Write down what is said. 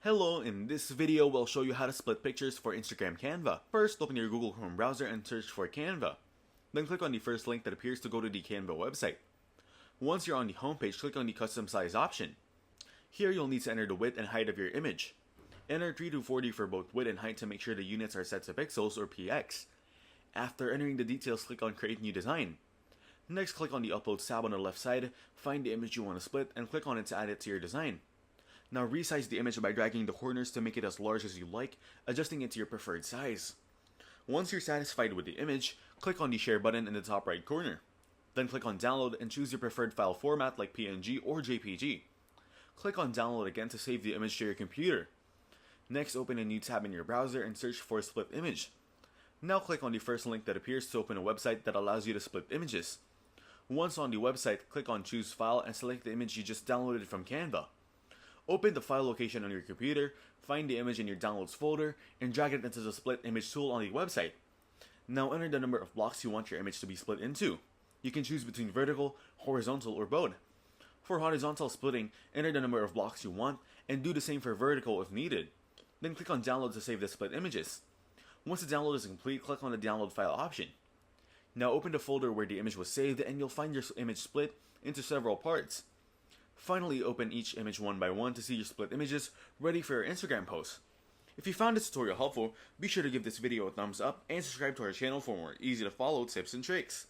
Hello, in this video we'll show you how to split pictures for Instagram Canva. First, open your Google Chrome browser and search for Canva. Then click on the first link that appears to go to the Canva website. Once you're on the homepage, click on the custom size option. Here you'll need to enter the width and height of your image. Enter 3 to 40 for both width and height to make sure the units are set to pixels or px. After entering the details, click on Create New Design. Next, click on the Upload tab on the left side, find the image you want to split, and click on it to add it to your design. Now resize the image by dragging the corners to make it as large as you like, adjusting it to your preferred size. Once you're satisfied with the image, click on the Share button in the top right corner. Then click on Download and choose your preferred file format like PNG or JPG. Click on Download again to save the image to your computer. Next, open a new tab in your browser and search for Split Image. Now click on the first link that appears to open a website that allows you to split images. Once on the website, click on Choose File and select the image you just downloaded from Canva. Open the file location on your computer, find the image in your Downloads folder, and drag it into the Split Image tool on the website. Now enter the number of blocks you want your image to be split into. You can choose between vertical, horizontal, or both. For horizontal splitting, enter the number of blocks you want, and do the same for vertical if needed. Then click on Download to save the split images. Once the download is complete, click on the Download File option. Now open the folder where the image was saved, and you'll find your image split into several parts. Finally, open each image one by one to see your split images ready for your Instagram post. If you found this tutorial helpful, be sure to give this video a thumbs up and subscribe to our channel for more easy to follow tips and tricks.